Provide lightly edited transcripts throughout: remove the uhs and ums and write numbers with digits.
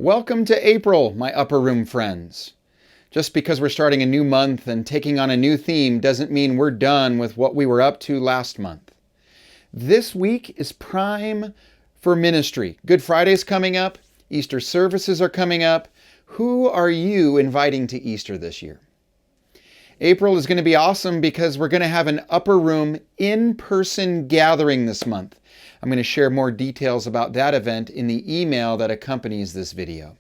Welcome to April, my Upper Room friends. Just because we're starting a new month and taking on a new theme doesn't mean we're done with what we were up to last month. This week is prime for ministry. Good Friday's coming up. Easter services are coming up. Who are you inviting to Easter this year? April is going to be awesome because we're going to have an Upper Room in-person gathering this month. I'm going to share more details about that event in the email that accompanies this video.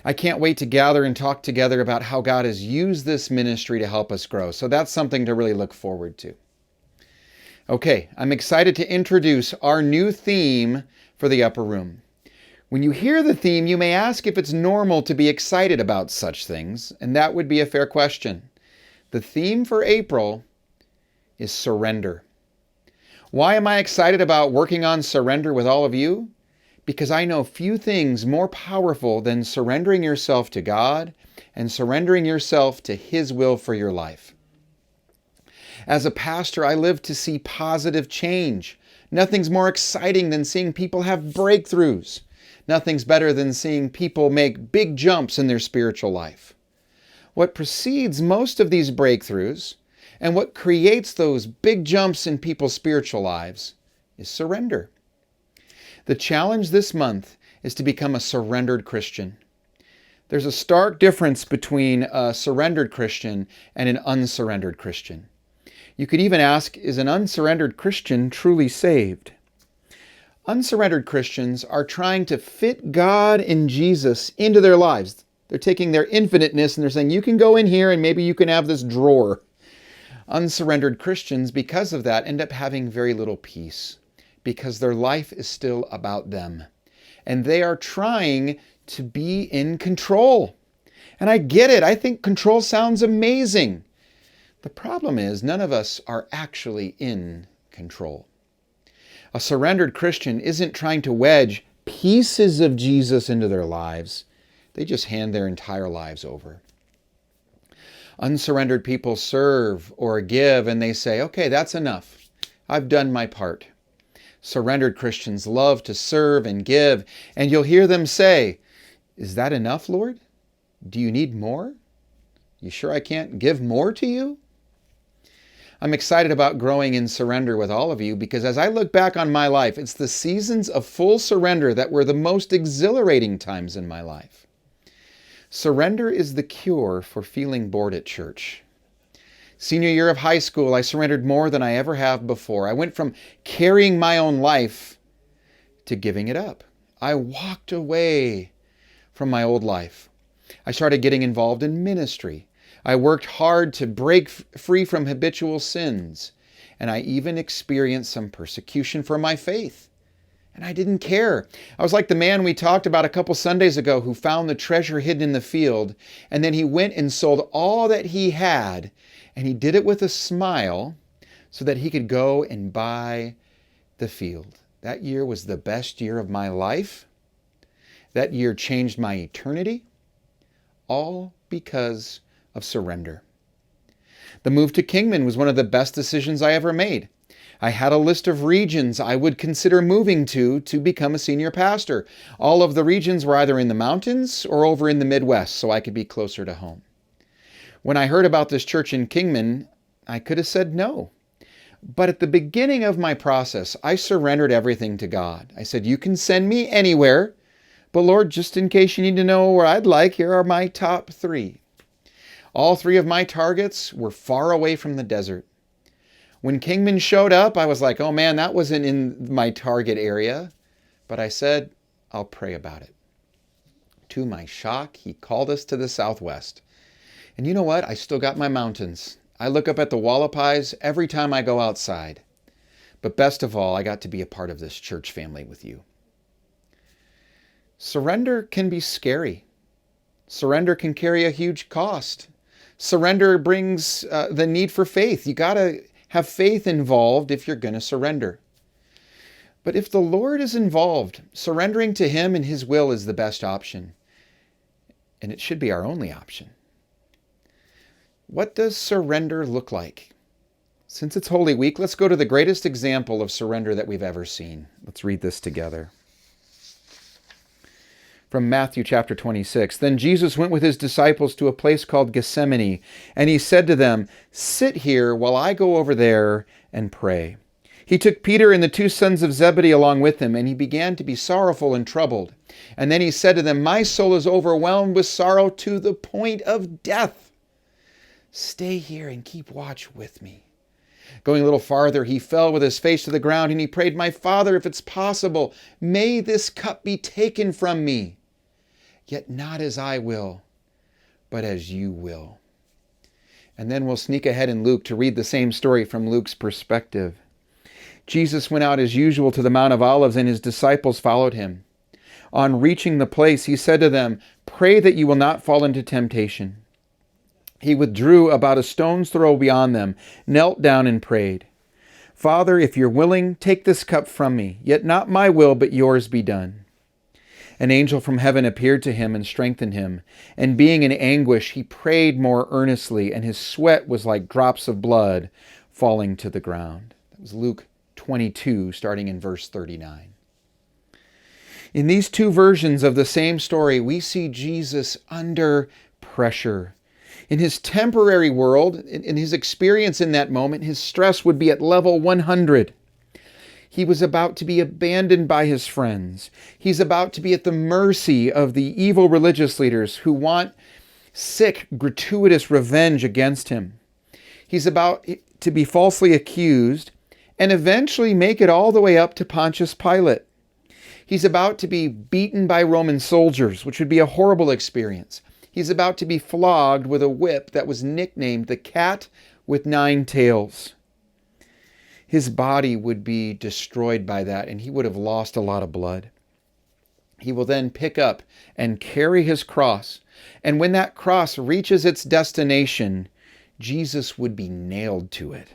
I can't wait to gather and talk together about how God has used this ministry to help us grow. So that's something to really look forward to. Okay, I'm excited to introduce our new theme for the Upper Room. When you hear the theme, you may ask if it's normal to be excited about such things, and that would be a fair question. The theme for April is surrender. Why am I excited about working on surrender with all of you? Because I know few things more powerful than surrendering yourself to God and surrendering yourself to His will for your life. As a pastor, I live to see positive change. Nothing's more exciting than seeing people have breakthroughs. Nothing's better than seeing people make big jumps in their spiritual life. What precedes most of these breakthroughs and what creates those big jumps in people's spiritual lives is surrender. The challenge this month is to become a surrendered Christian. There's a stark difference between a surrendered Christian and an unsurrendered Christian. You could even ask, is an unsurrendered Christian truly saved? Unsurrendered Christians are trying to fit God and Jesus into their lives. They're taking their infiniteness and they're saying, you can go in here and maybe you can have this drawer. Unsurrendered Christians, because of that, end up having very little peace because their life is still about them. And they are trying to be in control. And I get it. I think control sounds amazing. The problem is none of us are actually in control. A surrendered Christian isn't trying to wedge pieces of Jesus into their lives. They just hand their entire lives over. Unsurrendered people serve or give and they say, okay, that's enough. I've done my part. Surrendered Christians love to serve and give, and you'll hear them say, is that enough, Lord? Do you need more? You sure I can't give more to you? I'm excited about growing in surrender with all of you because as I look back on my life, it's the seasons of full surrender that were the most exhilarating times in my life. Surrender is the cure for feeling bored at church. Senior year of high school, I surrendered more than I ever have before. I went from carrying my own life to giving it up. I walked away from my old life. I started getting involved in ministry. I worked hard to break free from habitual sins. And I even experienced some persecution for my faith. And I didn't care. I was like the man we talked about a couple Sundays ago who found the treasure hidden in the field, and then he went and sold all that he had, and he did it with a smile so that he could go and buy the field. That year was the best year of my life. That year changed my eternity, all because of surrender. The move to Kingman was one of the best decisions I ever made. I had a list of regions I would consider moving to become a senior pastor. All of the regions were either in the mountains or over in the Midwest, so I could be closer to home. When I heard about this church in Kingman, I could have said no. But at the beginning of my process, I surrendered everything to God. I said, you can send me anywhere, but Lord, just in case you need to know where I'd like, here are my top 3. All 3 of my targets were far away from the desert. When Kingman showed up, I was like, oh man, that wasn't in my target area. But I said, I'll pray about it. To my shock, he called us to the southwest. And you know what? I still got my mountains. I look up at the Wallapies every time I go outside. But best of all, I got to be a part of this church family with you. Surrender can be scary. Surrender can carry a huge cost. Surrender brings the need for faith. You got to have faith involved if you're going to surrender. But if the Lord is involved, surrendering to Him and His will is the best option. And it should be our only option. What does surrender look like? Since it's Holy Week, let's go to the greatest example of surrender that we've ever seen. Let's read this together. From Matthew chapter 26. Then Jesus went with his disciples to a place called Gethsemane, and he said to them, "Sit here while I go over there and pray." He took Peter and the two sons of Zebedee along with him, and he began to be sorrowful and troubled. And then he said to them, "My soul is overwhelmed with sorrow to the point of death. Stay here and keep watch with me." Going a little farther, he fell with his face to the ground and he prayed, "My Father, if it's possible, may this cup be taken from me. Yet not as I will, but as you will." And then we'll sneak ahead in Luke to read the same story from Luke's perspective. Jesus went out as usual to the Mount of Olives, and his disciples followed him. On reaching the place, he said to them, "Pray that you will not fall into temptation." He withdrew about a stone's throw beyond them, knelt down and prayed, "Father, if you're willing, take this cup from me, yet not my will, but yours be done." An angel from heaven appeared to him and strengthened him, and being in anguish, he prayed more earnestly, and his sweat was like drops of blood falling to the ground. That was Luke 22, starting in verse 39. In these two versions of the same story, we see Jesus under pressure. In his temporary world, in his experience in that moment, his stress would be at level 100. He was about to be abandoned by his friends. He's about to be at the mercy of the evil religious leaders who want sick, gratuitous revenge against him. He's about to be falsely accused and eventually make it all the way up to Pontius Pilate. He's about to be beaten by Roman soldiers, which would be a horrible experience. He's about to be flogged with a whip that was nicknamed the Cat with Nine Tails. His body would be destroyed by that, and he would have lost a lot of blood. He will then pick up and carry his cross, and when that cross reaches its destination, Jesus would be nailed to it.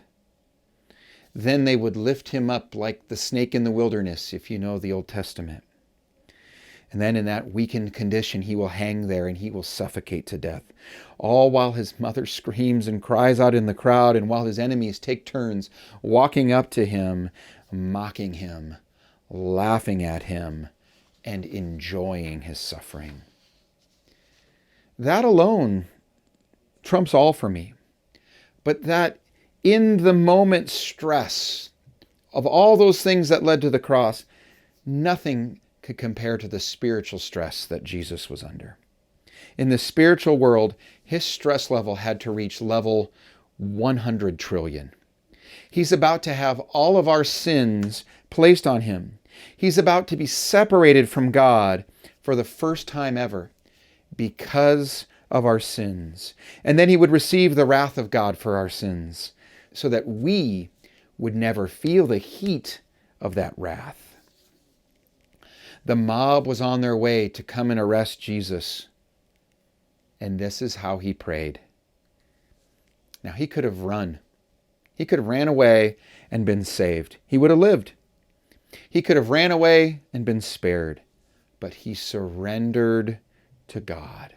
Then they would lift him up like the snake in the wilderness, if you know the Old Testament. And then in that weakened condition, he will hang there and he will suffocate to death. All while his mother screams and cries out in the crowd, and while his enemies take turns walking up to him, mocking him, laughing at him, and enjoying his suffering. That alone trumps all for me. But that in the moment stress of all those things that led to the cross, nothing could compare to the spiritual stress that Jesus was under. In the spiritual world, his stress level had to reach level 100 trillion. He's about to have all of our sins placed on him. He's about to be separated from God for the first time ever because of our sins. And then he would receive the wrath of God for our sins so that we would never feel the heat of that wrath. The mob was on their way to come and arrest Jesus. And this is how he prayed. Now, he could have run. He could have ran away and been saved. He would have lived. He could have ran away and been spared. But he surrendered to God.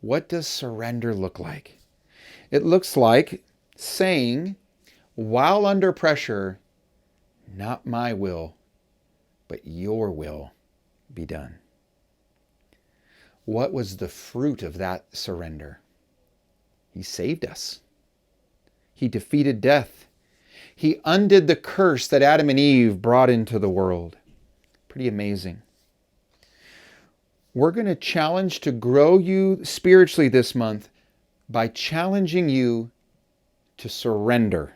What does surrender look like? It looks like saying, while under pressure, "Not my will, but your will be done." What was the fruit of that surrender? He saved us. He defeated death. He undid the curse that Adam and Eve brought into the world. Pretty amazing. We're going to challenge to grow you spiritually this month by challenging you to surrender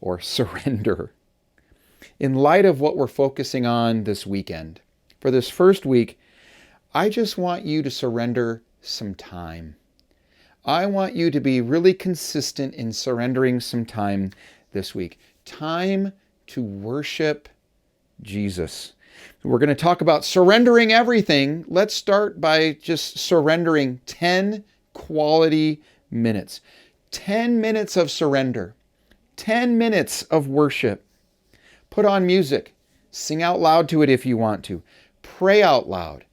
or surrender. In light of what we're focusing on this weekend, for this first week, I just want you to surrender some time. I want you to be really consistent in surrendering some time this week. Time to worship Jesus. We're going to talk about surrendering everything. Let's start by just surrendering 10 quality minutes. 10 minutes of surrender. 10 minutes of worship. Put on music. Sing out loud to it if you want to. Pray out loud.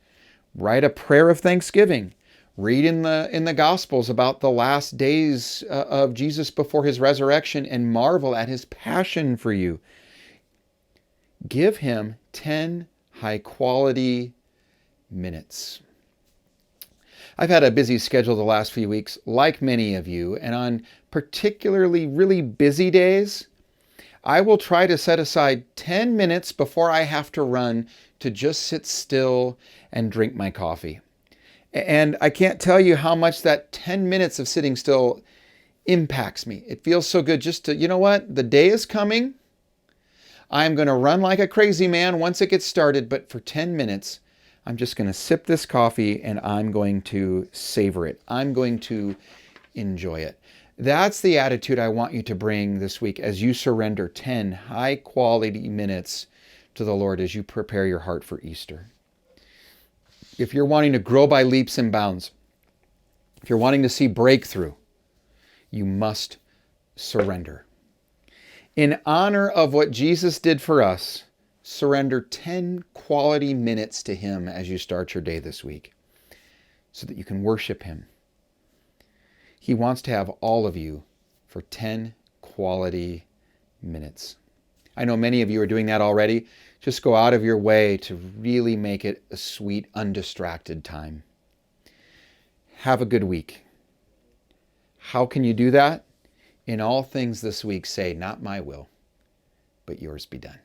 Write a prayer of thanksgiving. Read in the Gospels about the last days of Jesus before his resurrection and marvel at his passion for you. Give him 10 high-quality minutes. I've had a busy schedule the last few weeks, like many of you, and on particularly really busy days, I will try to set aside 10 minutes before I have to run to just sit still and drink my coffee. And I can't tell you how much that 10 minutes of sitting still impacts me. It feels so good just to, you know what? The day is coming. I'm going to run like a crazy man once it gets started, but for 10 minutes, I'm just going to sip this coffee and I'm going to savor it. I'm going to enjoy it. That's the attitude I want you to bring this week as you surrender 10 high quality minutes to the Lord as you prepare your heart for Easter. If you're wanting to grow by leaps and bounds, if you're wanting to see breakthrough, you must surrender. In honor of what Jesus did for us, surrender 10 quality minutes to Him as you start your day this week so that you can worship Him. He wants to have all of you for 10 quality minutes. I know many of you are doing that already. Just go out of your way to really make it a sweet, undistracted time. Have a good week. How can you do that? In all things this week, say, not my will, but yours be done.